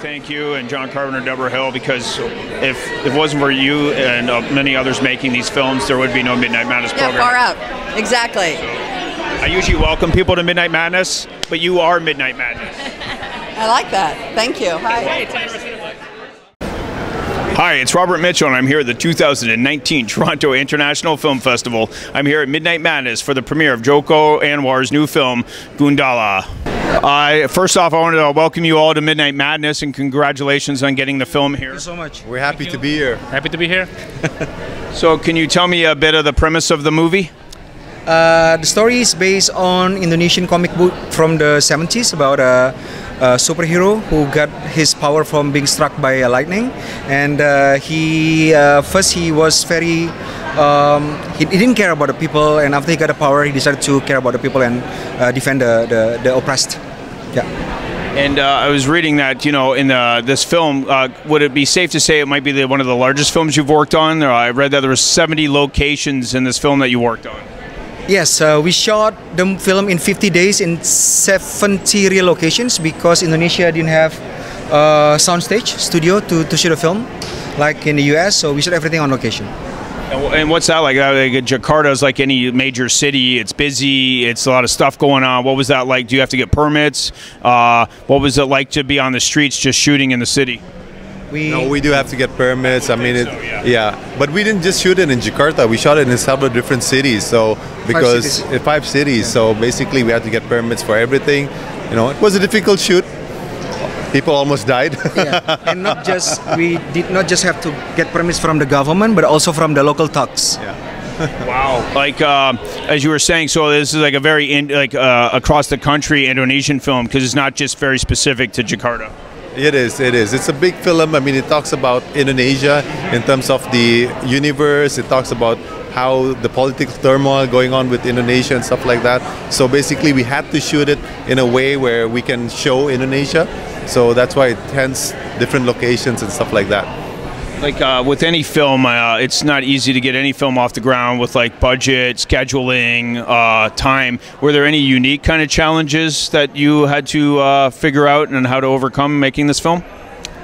thank you and John Carpenter and Deborah Hill, because if it wasn't for you and many others making these films, there would be no Midnight Madness program. Yeah, far out. Exactly. I usually welcome people to Midnight Madness, but you are Midnight Madness. I like that. Thank you. Hi. Hi, it's Robert Mitchell, and I'm here at the 2019 Toronto International Film Festival. I'm here at Midnight Madness for the premiere of Joko Anwar's new film, Gundala. First off, I wanted to welcome you all to Midnight Madness, and congratulations on getting the film here. Thank you so much. We're happy to be here. Happy to be here. So can you tell me a bit of the premise of the movie? The story is based on Indonesian comic book from the 70s about a superhero who got his power from being struck by lightning, and first he was very he didn't care about the people, and after he got the power he decided to care about the people and defend the oppressed. Yeah. And I was reading that, you know, in this film, would it be safe to say it might be one of the largest films you've worked on? I read that there were 70 locations in this film that you worked on. Yes, we shot the film in 50 days in 70 real locations because Indonesia didn't have a soundstage studio to shoot a film like in the US, so we shot everything on location. And what's that like? Jakarta is like any major city. It's busy. It's a lot of stuff going on. What was that like? Do you have to get permits? What was it like to be on the streets just shooting in the city? No, we do have to get permits. I mean, yeah. But we didn't just shoot it in Jakarta. We shot it in several different cities. So because 5 cities. Yeah. So basically, we had to get permits for everything. You know, it was a difficult shoot. People almost died. Yeah. And we did not just have to get permits from the government, but also from the local thugs. Yeah. Wow. Like as you were saying, so this is like a very across the country Indonesian film, because it's not just very specific to Jakarta. It is. It's a big film. I mean, it talks about Indonesia in terms of the universe. It talks about how the political turmoil going on with Indonesia and stuff like that. So basically, we had to shoot it in a way where we can show Indonesia. So that's why it hence different locations and stuff like that. Like with any film, it's not easy to get any film off the ground with like budget, scheduling, time. Were there any unique kind of challenges that you had to figure out and how to overcome making this film?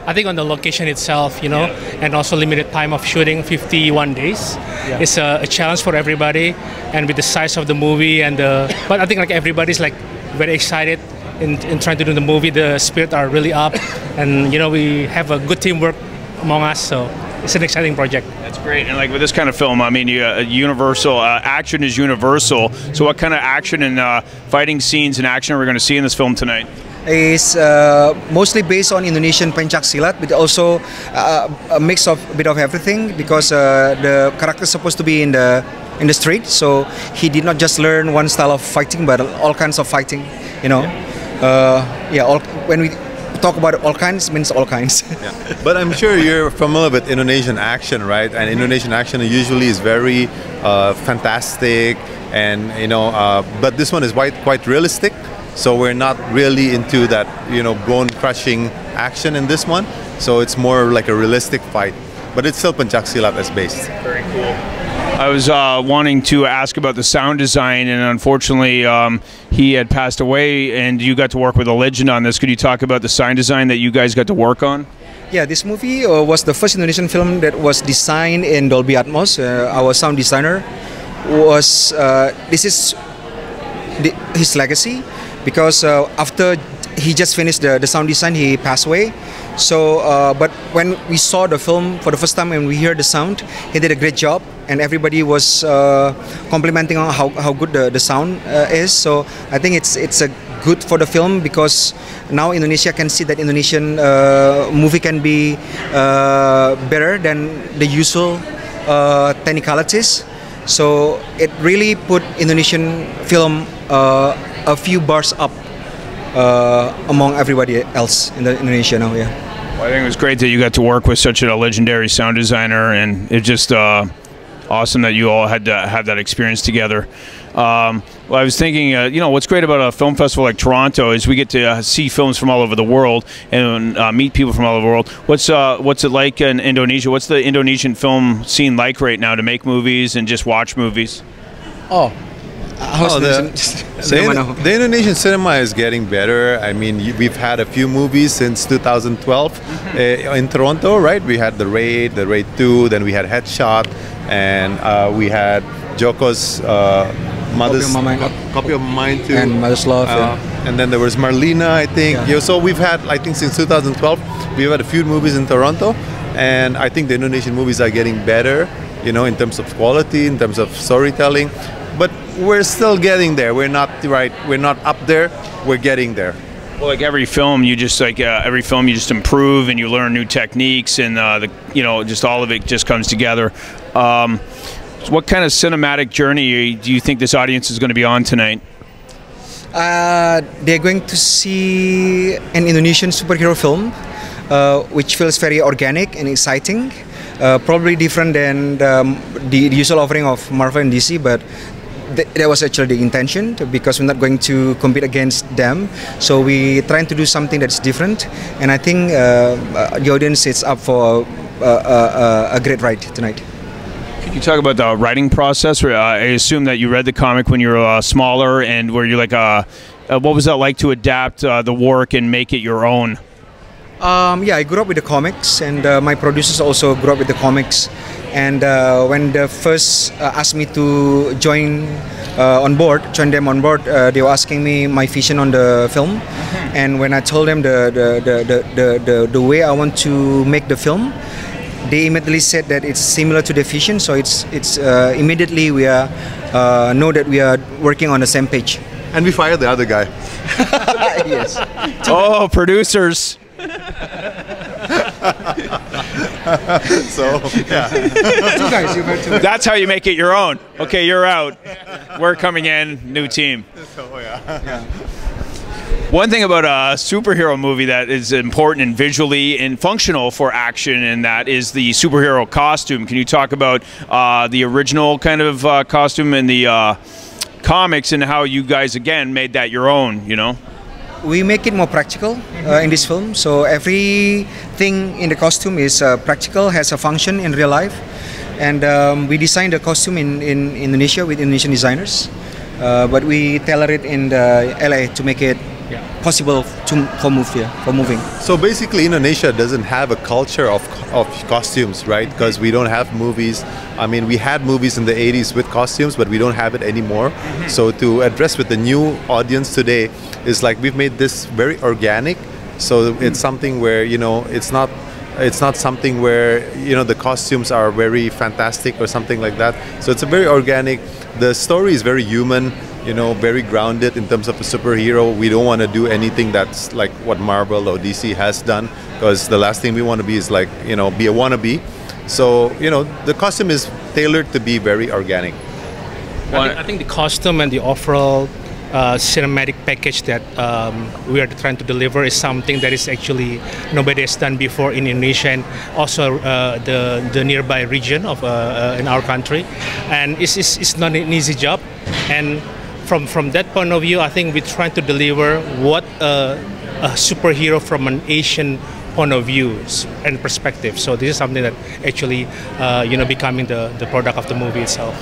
I think on the location itself, you know, and also limited time of shooting, 51 days. Yeah. It's a challenge for everybody, and with the size of the movie but I think like everybody's like very excited in trying to do the movie. The spirit are really up, and you know we have a good teamwork among us, so it's an exciting project. That's great. And like with this kind of film, I mean, universal action is universal. So what kind of action and fighting scenes and action are we going to see in this film tonight? Is mostly based on Indonesian pencak silat, but also a mix of a bit of everything, because the character is supposed to be in the street, so he did not just learn one style of fighting, but all kinds of fighting. You know, when we talk about all kinds, means all kinds. Yeah. But I'm sure you're familiar with Indonesian action, right? And Indonesian action usually is very fantastic, and you know, but this one is quite realistic. So we're not really into that, you know, bone-crushing action in this one. So it's more like a realistic fight, but it's still pencak silat as based. Very cool. I was wanting to ask about the sound design, and unfortunately he had passed away, and you got to work with a legend on this. Could you talk about the sound design that you guys got to work on? Yeah, this movie was the first Indonesian film that was designed in Dolby Atmos. Our sound designer was, this is his legacy, because after he just finished the sound design, he passed away. So, but when we saw the film for the first time and we heard the sound, he did a great job, and everybody was complimenting on how good the sound is. So I think it's a good for the film, because now Indonesia can see that Indonesian movie can be better than the usual technicalities. So it really put Indonesian film a few bars up among everybody else in Indonesia now. Yeah. Well, I think it was great that you got to work with such a legendary sound designer, and it's just awesome that you all had to have that experience together. Well, I was thinking, you know, what's great about a film festival like Toronto is we get to see films from all over the world and meet people from all over the world. What's it like in Indonesia? What's the Indonesian film scene like right now to make movies and just watch movies? Oh, how's Oh, the cinema now? the Indonesian cinema is getting better. I mean, we've had a few movies since 2012 in Toronto, right? We had The Raid 2, then we had Headshot, and we had Joko's Mother's Copy of My Mind too. And Mother's Love, And then there was Marlena, I think. Yeah. Yeah, so we've had, I think since 2012, we've had a few movies in Toronto, and I think the Indonesian movies are getting better, you know, in terms of quality, in terms of storytelling. But we're still getting there. We're not up there. We're getting there. Well, like every film, you just improve and you learn new techniques, and just all of it just comes together. So what kind of cinematic journey do you think this audience is going to be on tonight? They're going to see an Indonesian superhero film, which feels very organic and exciting. Probably different than the usual offering of Marvel and DC, but that was actually the intention, because we're not going to compete against them. So we're trying to do something that's different, and I think the audience is up for a great ride tonight. Could you talk about the writing process? I assume that you read the comic when you were smaller, and were you like, what was that like to adapt the work and make it your own? Yeah, I grew up with the comics, and my producers also grew up with the comics. And when they first asked me to join them on board, they were asking me my vision on the film. And when I told them the way I want to make the film, they immediately said that it's similar to the vision. So it's immediately we are know that we are working on the same page. And we fired the other guy. Yes. Oh, producers. So, yeah. You guys, you have to. That's how you make it your own. Okay, you're out. We're coming in, new team. So, yeah. One thing about a superhero movie that is important and visually and functional for action, and that is the superhero costume. Can you talk about the original kind of costume in the comics, and how you guys, again, made that your own, you know? We make it more practical in this film. So everything in the costume is practical, has a function in real life. And we designed the costume in Indonesia with Indonesian designers. But we tailor it in LA to make it possible for moving. So basically, Indonesia doesn't have a culture of costumes, right? Because we don't have movies. I mean, we had movies in the 80s with costumes, but we don't have it anymore. So to address with the new audience today is like we've made this very organic. So it's something where, you know, it's not something where, you know, the costumes are very fantastic or something like that. So it's a very organic. The story is very human, you know, very grounded in terms of a superhero. We don't want to do anything that's like what Marvel or DC has done, because the last thing we want to be is like, you know, be a wannabe. So, you know, the costume is tailored to be very organic. I think the costume and the overall cinematic package that we are trying to deliver is something that is actually nobody has done before in Indonesia, and also the nearby region of in our country. And it's not an easy job. And from that point of view, I think we're trying to deliver what a superhero from an Asian point of view and perspective. So this is something that actually becoming the product of the movie itself.